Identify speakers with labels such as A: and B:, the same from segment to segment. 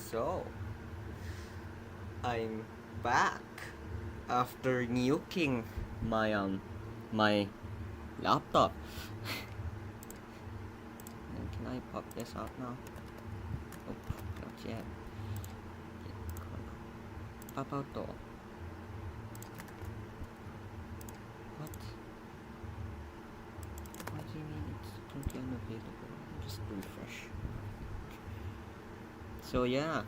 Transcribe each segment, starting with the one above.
A: So, I'm back after nuking my laptop. And can I pop this out now? Nope, not yet. Pop out though. What? What do you mean it's currently unavailable? Just refresh. So yeah.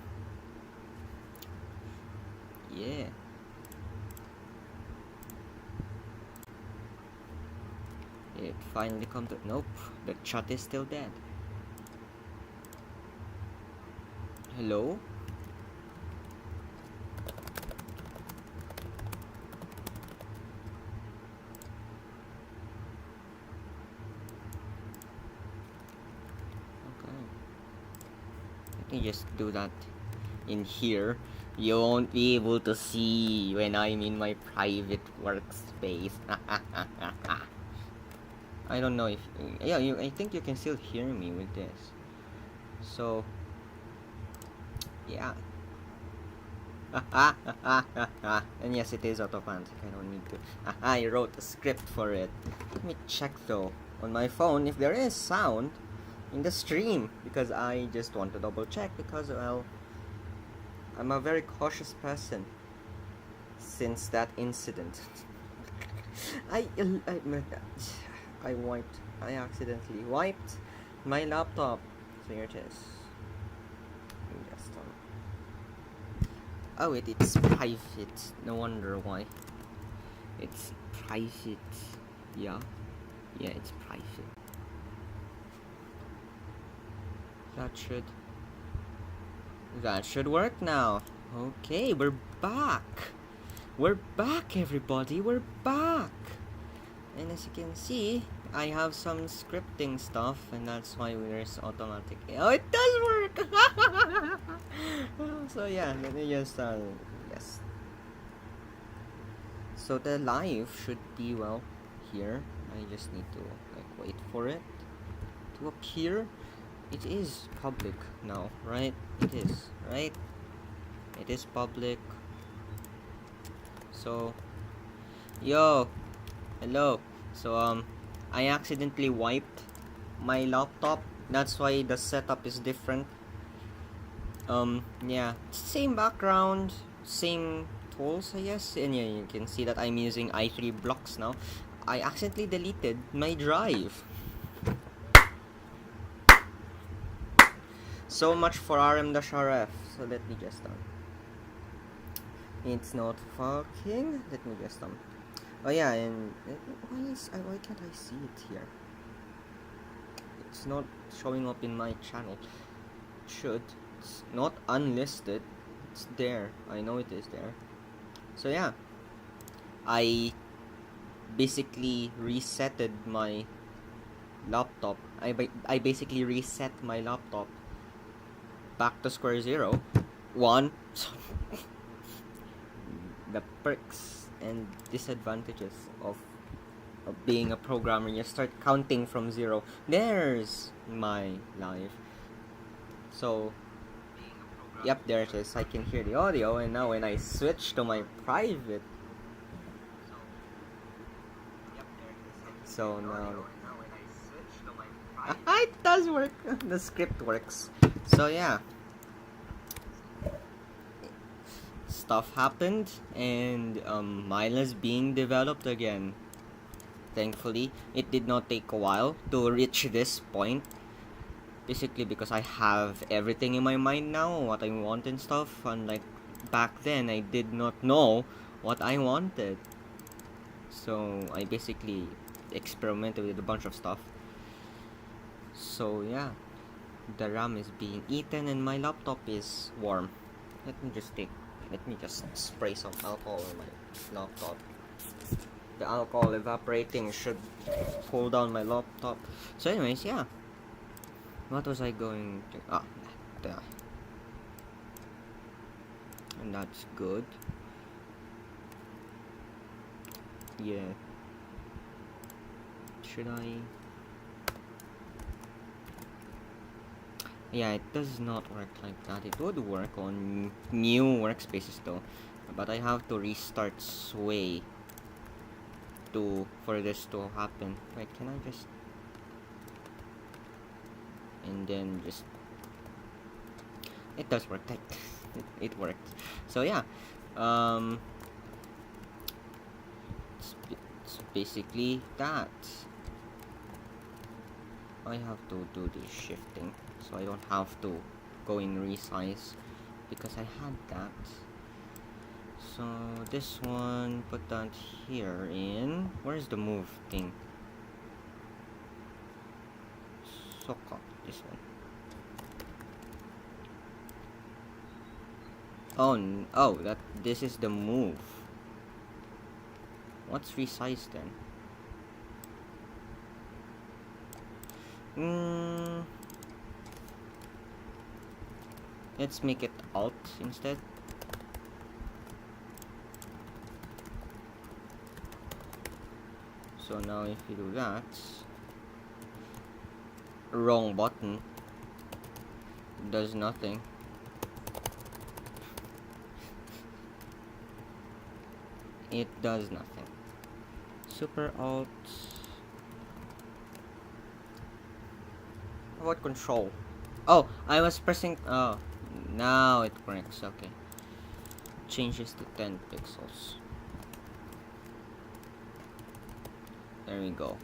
A: It finally come to— nope, the chat is still dead. Hello? Okay. Let me just do that in here. You won't be able to see when I'm in my private workspace. I don't know if— yeah, I think you can still hear me with this. So yeah. And yes, it is autofans. I don't need to. I wrote a script for it. Let me check though on my phone if there is sound in the stream, because I just want to double check, because well, I'm a very cautious person since that incident. I accidentally wiped my laptop. So here it is. Just oh, it's private. No wonder why. It's private. Yeah, it's private. That should work now. Okay, we're back. We're back, everybody. We're back. And as you can see, I have some scripting stuff, and that's why there's automatic. Oh, it does work. So yeah, let me just yes. So the live should be well here. I just need to like wait for it to appear. It is public now, right? It is, right? It is public. So yo, hello. So I accidentally wiped my laptop. That's why the setup is different. Yeah, same background, same tools, I guess. And yeah, you can see that I'm using i3 blocks now. I accidentally deleted my drive. So much for RM-RF. So let me just it's not fucking. Let me just oh yeah, and why can't I see it here? It's not showing up in my channel. It should. It's not unlisted. It's there. I know it is there. So yeah, I basically resetted my laptop. I basically reset my laptop back to square zero. One. The perks and disadvantages of being a programmer. You start counting from zero. There's my live. So yep, there it is. I can hear the audio, and now when I switch to my private, so now it does work. The script works. So yeah, stuff happened, and MiLa's being developed again. Thankfully, it did not take a while to reach this point. Basically because I have everything in my mind now, what I want and stuff. Unlike back then, I did not know what I wanted. So I basically experimented with a bunch of stuff. So yeah, the RAM is being eaten and my laptop is warm. Let me just spray some alcohol on my laptop. The alcohol evaporating should cool down my laptop. So anyways, yeah. What was I going to... there. And that's good. Yeah. Should I... Yeah, it does not work like that. It would work on new workspaces though, but I have to restart Sway for this to happen. Wait, can I just and then just it does work. It worked. So yeah, um, it's basically that. I have to do this shifting, so I don't have to go in resize because I had that. So this one, put that here in. Where's the move thing? Soko, this one. Oh, this is the move. What's resize then? Let's make it alt instead. So now if you do that, wrong button, does nothing. It does nothing. Super alt. What control? Oh, I was pressing. Oh, now it works. Okay. Changes to 10 pixels. There we go.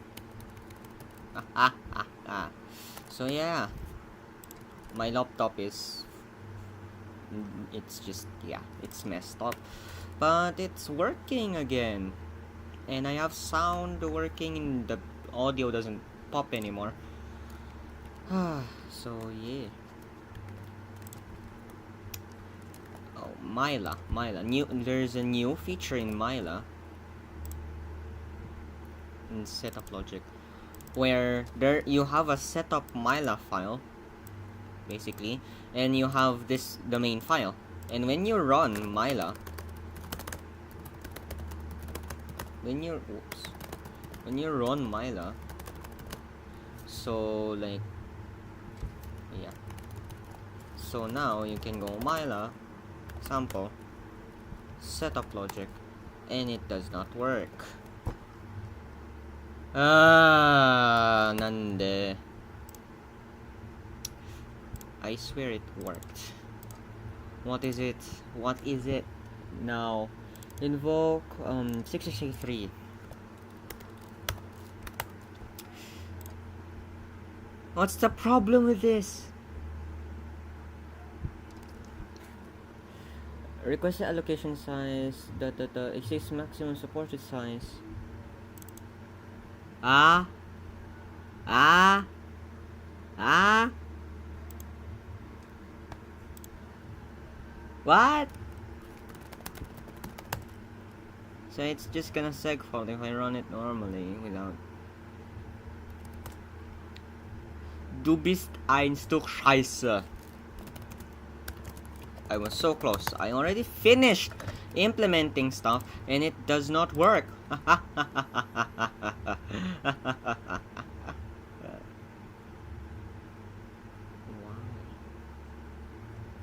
A: So yeah, my laptop is. It's just it's messed up, but it's working again, and I have sound working, and the audio doesn't pop anymore. So yeah. Oh, MiLa. There's a new feature in MiLa in setup logic, where you have a setup MiLa file, basically, and you have the main file, and when you run MiLa, when you run MiLa, so like so now you can go MiLa sample setup logic, and it does not work. Nande. I swear it worked. What is it now? Invoke 663. What's the problem with this? Request the allocation size. The exists maximum supported size. What? So it's just gonna segfault if I run it normally without. Du bist ein Stück Scheiße. I was so close. I already finished implementing stuff and it does not work. Why?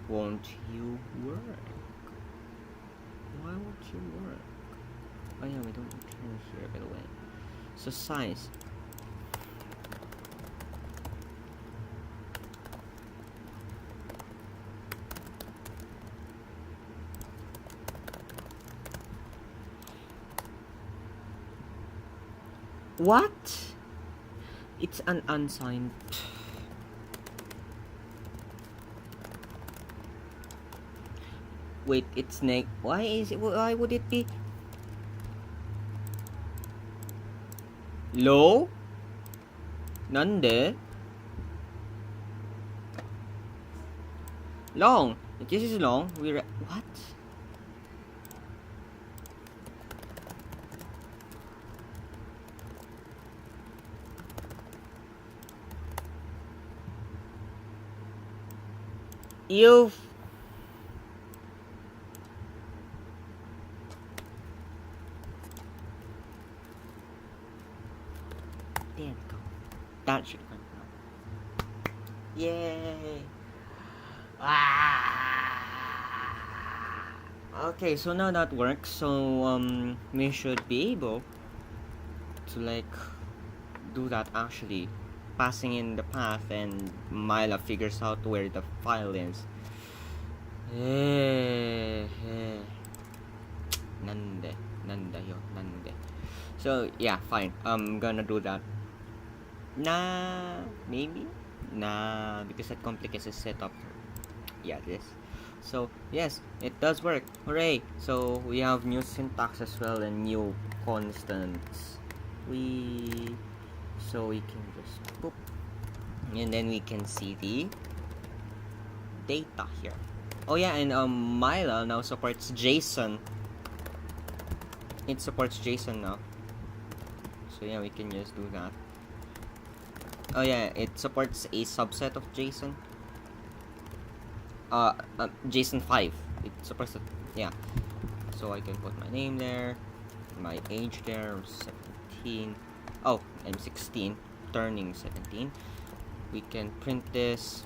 A: Won't you work? Why won't you work? Oh yeah, we don't return here, by the way. So size. What? It's an unsigned. Wait, it's neg. Why would it be low? Nande? Long. If this is long, what? You. There we go. That should work now. Yay! Okay, so now that works. So we should be able to like do that actually, passing in the path, and MiLa figures out where the file is. Nande, nanda yo, nande. So yeah, fine. I'm gonna do that. Nah, maybe. Nah, because that complicates the setup. Yeah, this. So yes, it does work. Hooray! So we have new syntax as well and new constants. So we can just boop, and then we can see the data here. Oh yeah, and MiLa now supports JSON. It supports JSON now. So yeah, we can just do that. Oh yeah, it supports a subset of JSON. JSON 5. It supports it. Yeah. So I can put my name there, my age there, 17. Oh, I'm 16, turning 17. We can print this.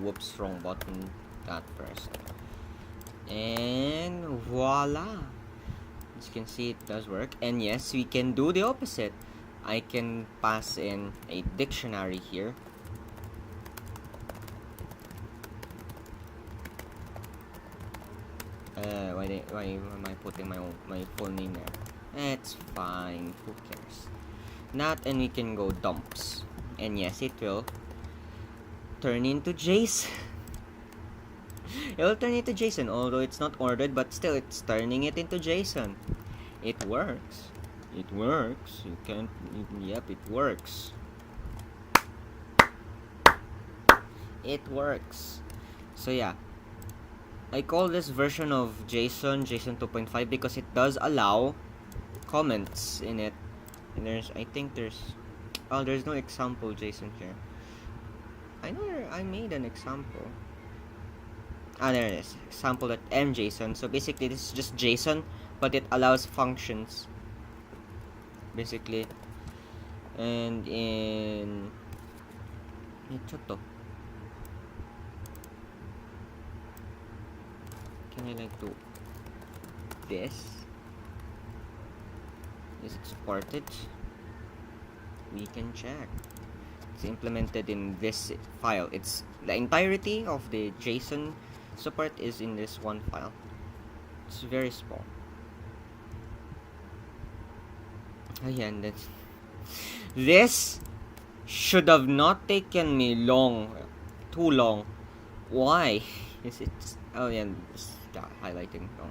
A: Whoops, wrong button. That first. And voila. As you can see, it does work. And yes, we can do the opposite. I can pass in a dictionary here. Why am I putting my full name there? It's fine. Who cares? Not, and we can go dumps. And yes, it will turn into JSON. It will turn into JSON, although it's not ordered, but still, it's turning it into JSON. It works. It works. You can't. Yep, it works. It works. So yeah, I call this version of JSON 2.5 because it does allow comments in it. And there's no example JSON here. I know I made an example. There it is. Example.mjson. So basically this is just JSON, but it allows functions. Basically. And in can I like do this? Is it supported? We can check. It's implemented in this file. It's the entirety of the JSON support is in this one file. It's very small. Oh yeah, and this should have not taken me too long. Why? Is it? Oh yeah, it's highlighting. Oh,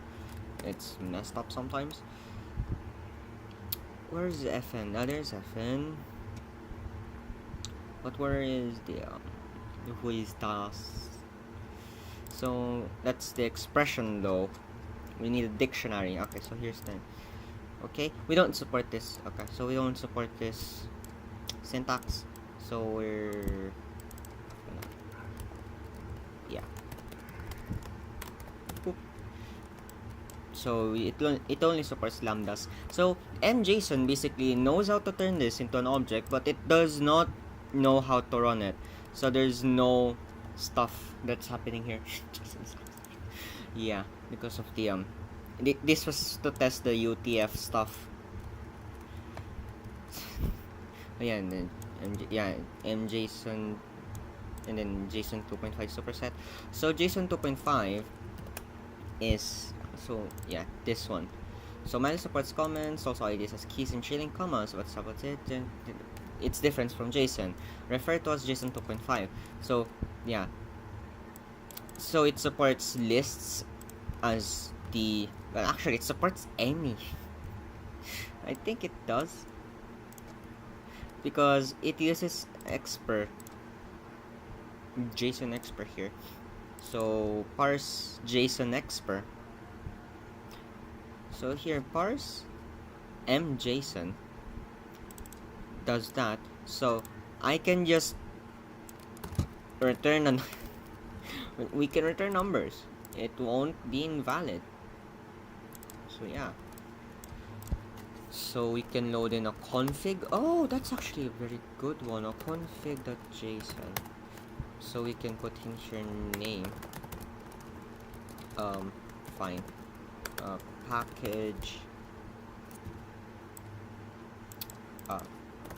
A: it's messed up sometimes. Where's the FN? There's FN. But where is the who is das? So that's the expression though. We need a dictionary. Okay, so here's the. Okay, we don't support this. Okay, so we don't support this syntax. So we're yeah. Boop. So it only supports lambdas. So mjson basically knows how to turn this into an object, but it does not know how to run it. So there's no stuff that's happening here. Yeah, because of the this was to test the UTF stuff. Yeah, and then mjson and then JSON 2.5 superset. So JSON 2.5 is this one. So MiLa supports comments, also IDs as keys and trailing commas. What's up with it? It's different from JSON. Referred to as JSON 2.5. So yeah. So it supports lists as actually it supports any. I think it does. Because it uses expr. JSON expr here. So parse JSON expr. So here parse mjson does that. So I can just return we can return numbers. It won't be invalid. So yeah. So we can load in a config. Oh, that's actually a very good one. A config.json. So we can put in here name. Fine. Package.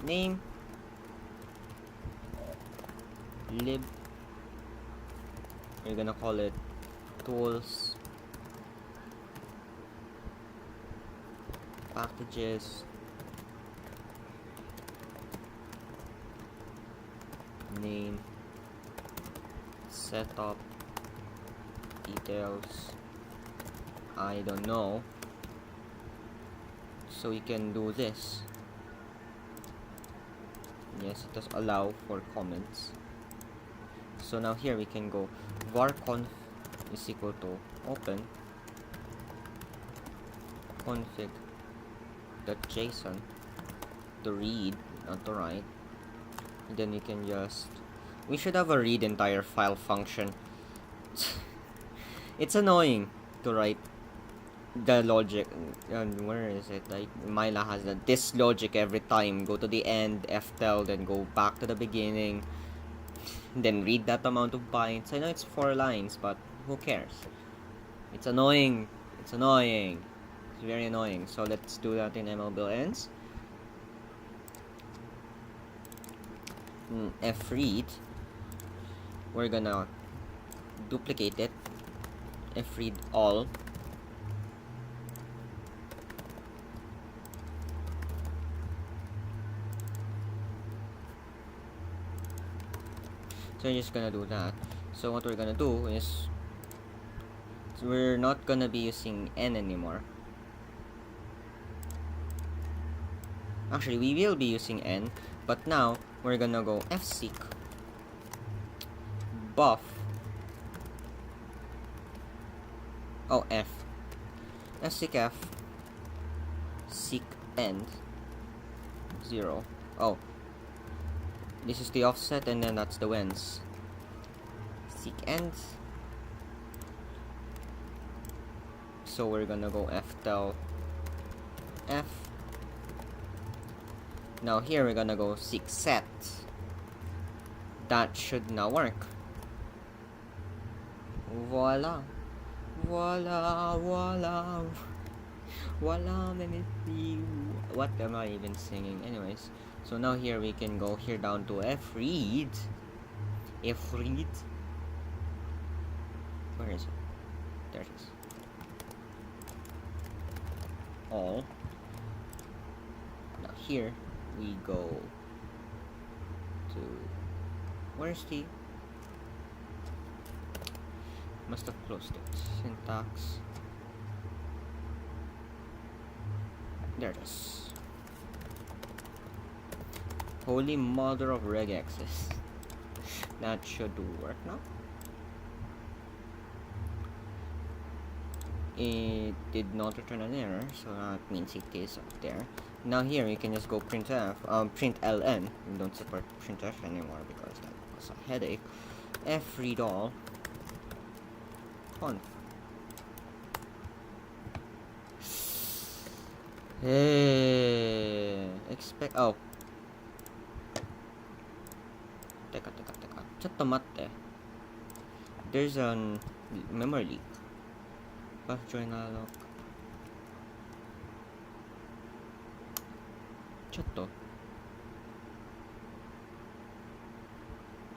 A: Name. Lib. We're gonna call it tools. Packages. Name. Setup. Details. I don't know. So we can do this. Yes, it does allow for comments. So now here we can go var conf is equal to open config.json to read, not to write. And then we can we should have a read entire file function. It's annoying to write the logic. Where is it? Like MiLa has this logic every time. Go to the end, ftel, then go back to the beginning, then read that amount of bytes. I know it's 4 lines, but who cares? It's annoying. It's annoying. It's very annoying. So let's do that in mlbuiltends. Fread. We're gonna duplicate it. Fread all. So we're just gonna do that. So what we're gonna do is we're not gonna be using n anymore. Actually, we will be using n, but now we're gonna go fseek buff. Oh, fseek f seek end 0. Oh, this is the offset, and then that's the whens. Seek end. So we're gonna go ftel f. Now here we're gonna go seek set. That should now work. Voila. Voila, voila. Voila, minute. What am I even singing? Anyways, so now here we can go here down to fread. Fread. Where is it? There it is. All. Now here we go to, where's the, must have closed it. Syntax. There it is. Holy mother of regexes. That should work now. It did not return an error, so that means it is up there. Now here you can just go printf, println. We don't support printf anymore because that was a headache. Fread all conf. Expect. Oh. Teka. Chatto matte. There's a memory leak. Path join alloc. Chatto.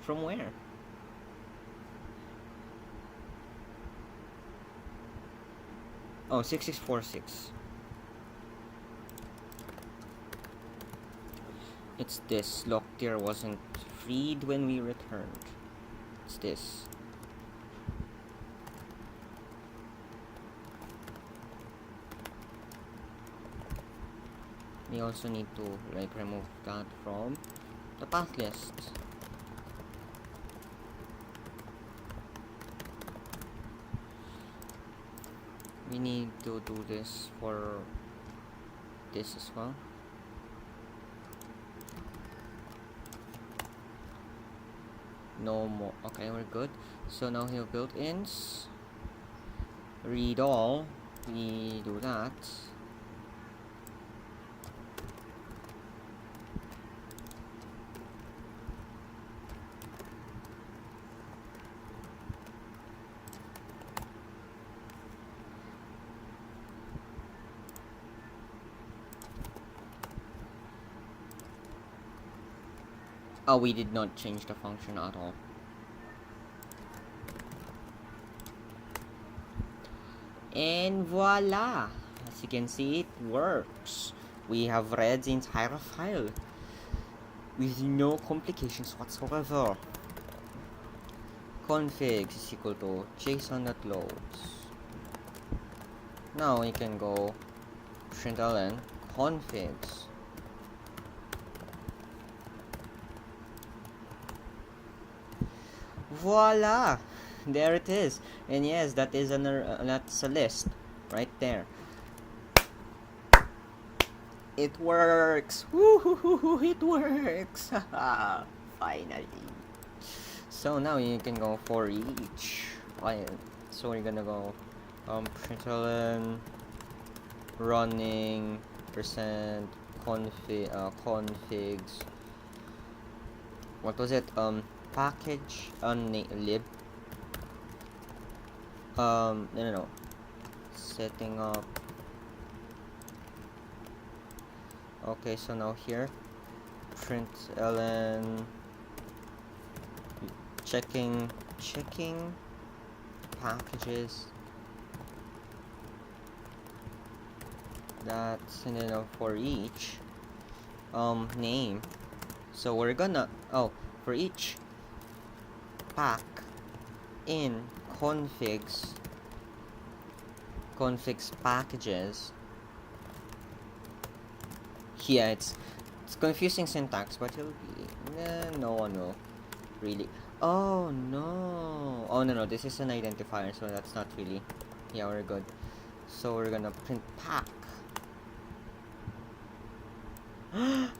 A: From where? Oh, 6646. It's this. Lock tier wasn't freed when we returned. It's this. We also need to remove that from the path list. We need to do this for this as well. No more. Okay, we're good. So now here built-ins. Read all. We do that. Oh, we did not change the function at all. And voila! As you can see, it works. We have read the entire file with no complications whatsoever. Configs is equal to JSON.loads. Now we can go println configs. Voila! There it is. And yes, that is that's a list right there. It works! Woohoo! It works! Finally. So now you can go for each file. So we're gonna go println running percent configs. What was it? Package lib. No. Setting up. Okay, so now here, println checking packages. That's, and then for each name. So we're gonna for each pack in configs packages. Yeah, it's confusing syntax, but it'll be no one will really. Oh no, this is an identifier, so that's not really. Yeah, we're good. So we're gonna print pack. It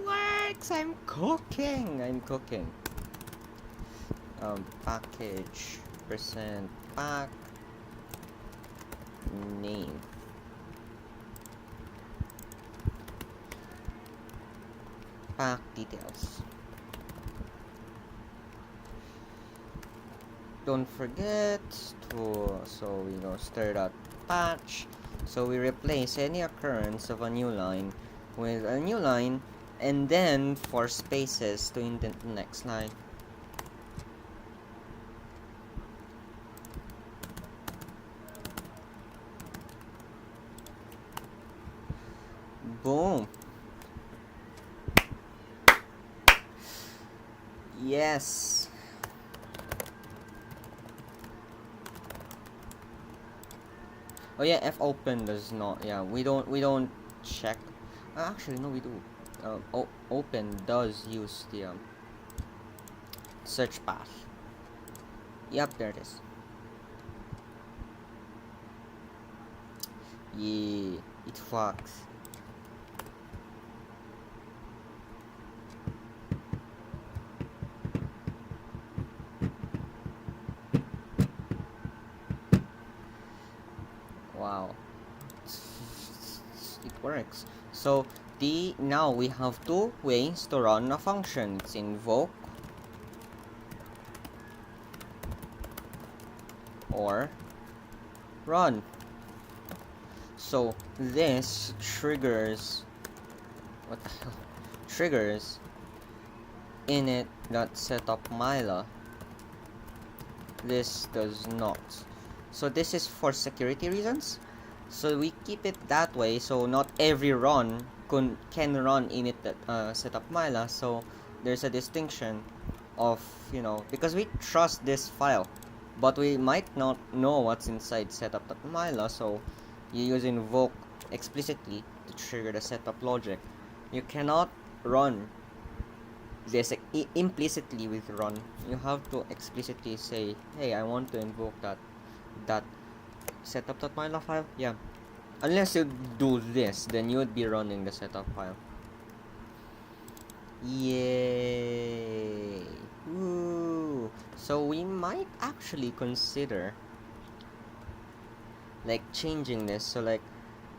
A: works! I'm cooking. Package percent pack name. Pack details. Don't forget to stir that patch. So we replace any occurrence of a new line with a new line, and then for spaces to indent the next line. Boom. Yes. Oh yeah, fopen does not. Yeah, we don't check. Actually, no, we do. Open does use the search path. Yep, there it is. Yeah, it works. Wow, it works. So now we have two ways to run a function. It's invoke or run. So this triggers what the hell? Triggers init.setup MiLa. This does not. So this is for security reasons. So we keep it that way, so not every run can run init setup MiLa. So there's a distinction of, because we trust this file, but we might not know what's inside setup.myla, so you use invoke explicitly to trigger the setup logic. You cannot run this implicitly with run. You have to explicitly say, hey, I want to invoke that setup.myla file. Yeah, unless you do this, then you would be running the setup file. Yay! Woo! So we might actually consider like changing this. So like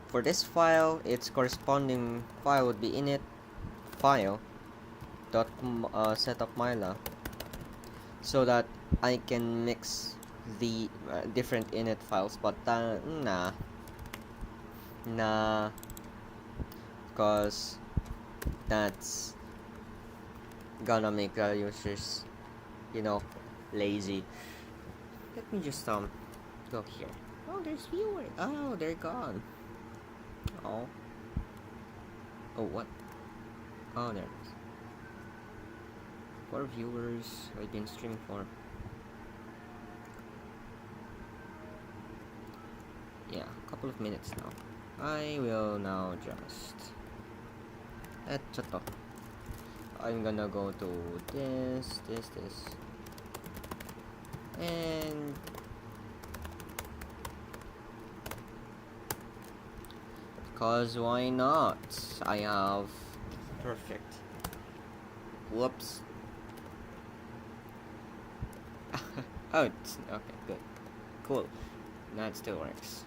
A: for this file, its corresponding file would be init file dot setup myla, so that I can mix the different init files. But nah, because That's gonna make the users, you know, lazy. Let me just go here. Oh, there's viewers. Oh, they're gone. Oh. Oh, what? Oh, there it is. 4 viewers. I've been streaming for. Yeah, a couple of minutes now. I will now just. I'm gonna go to this, and cause why not? I have perfect. Whoops. Oh, it's okay, good, cool. That still works.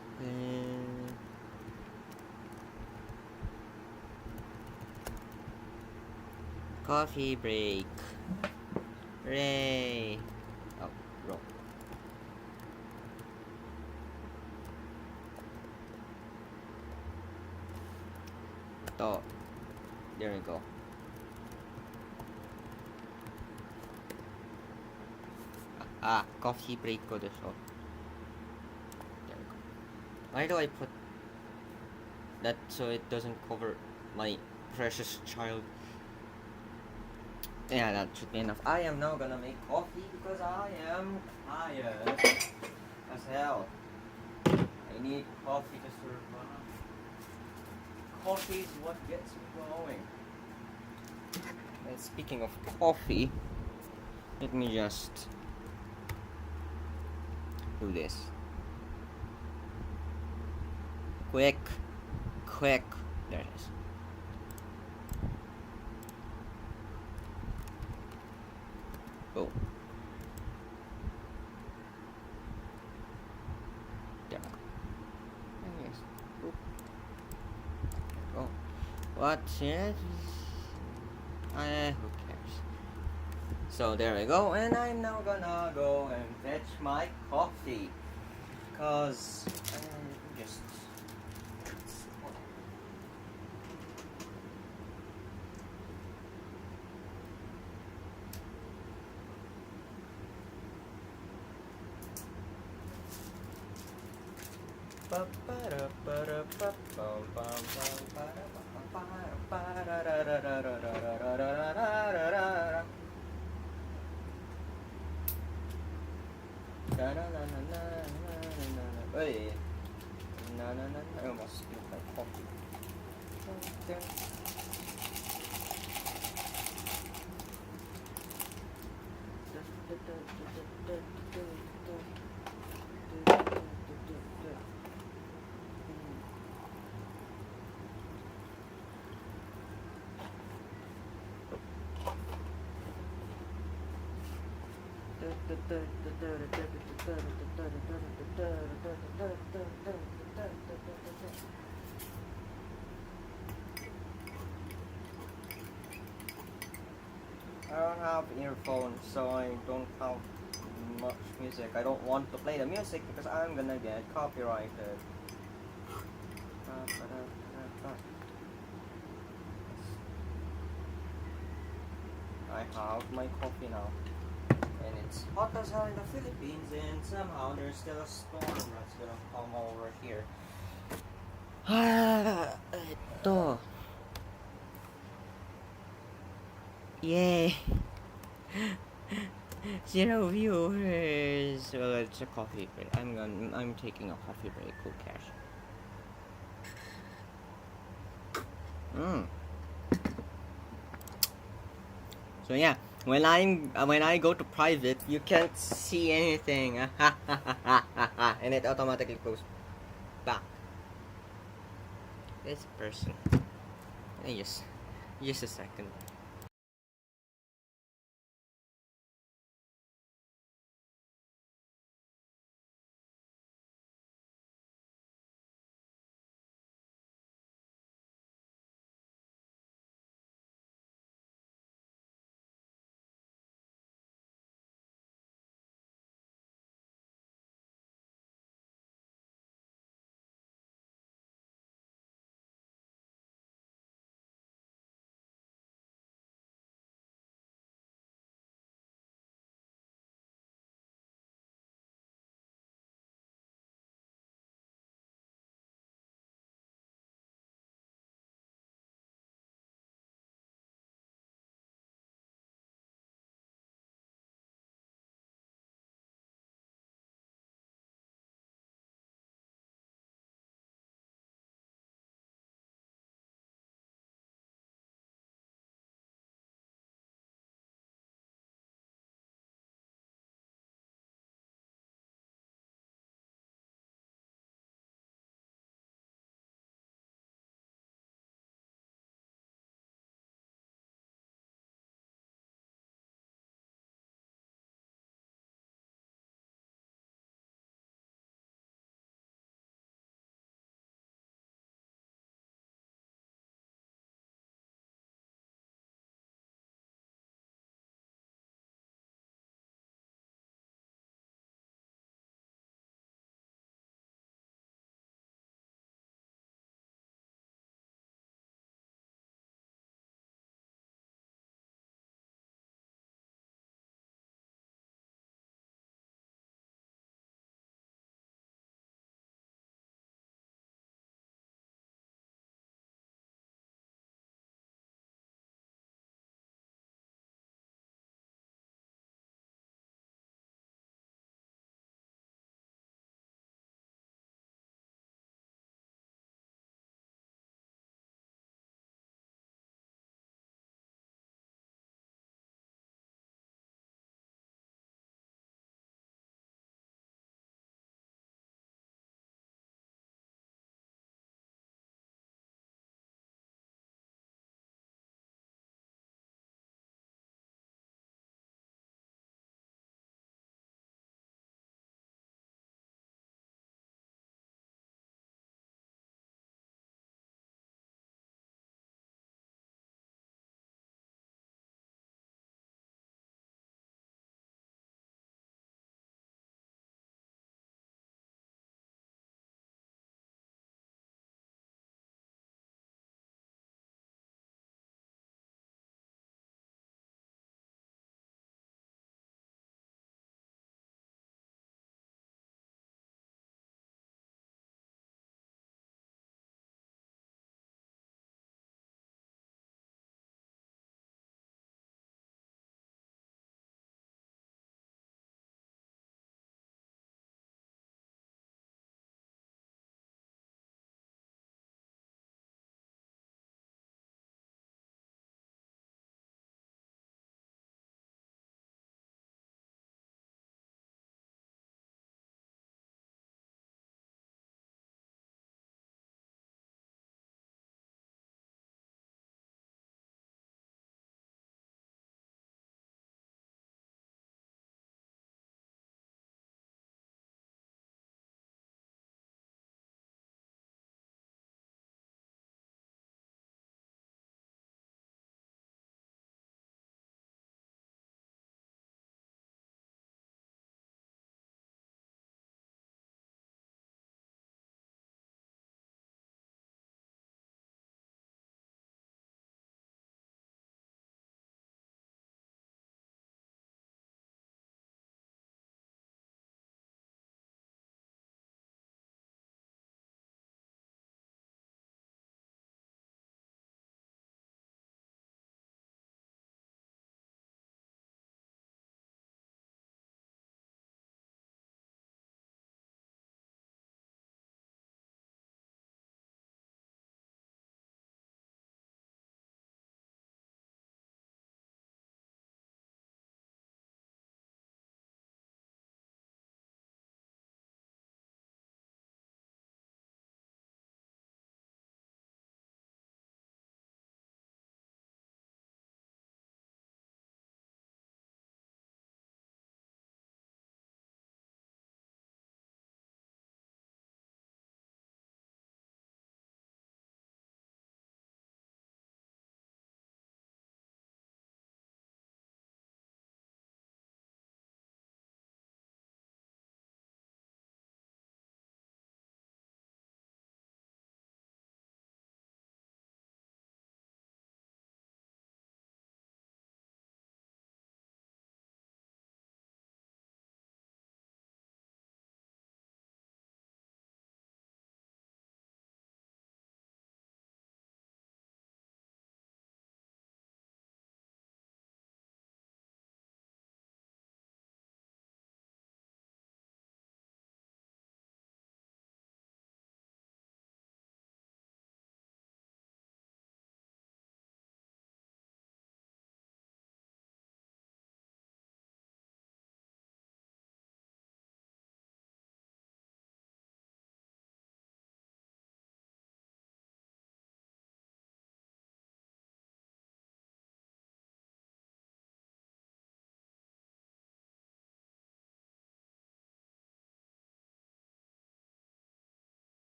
A: Coffee break. Hooray! Oh, roll. Oh, there we go. Coffee break ko desu. There we go. Why do I put that so it doesn't cover my precious child? Yeah, that should be enough. I am now gonna make coffee because I am tired as hell. I need coffee to survive. Coffee is what gets me going. And speaking of coffee, let me just do this. Quick. There it is. Oh. There. Yes. Oop. Oh. What's it? Who cares? So there we go, and I'm now gonna go and fetch my coffee. Cause I just Hey, I almost spilled my coffee. I don't have earphones, so I don't have much music. I don't want to play the music because I'm gonna get copyrighted. I have my coffee now. And it's hot as hell in the Philippines, and somehow there's still a storm that's gonna come over here. Ito. Yay! 0 viewers. Well, it's a coffee break. I'm taking a coffee break. Who cares? So yeah, when I go to private, you can't see anything, and it automatically goes back. This person. Just a second.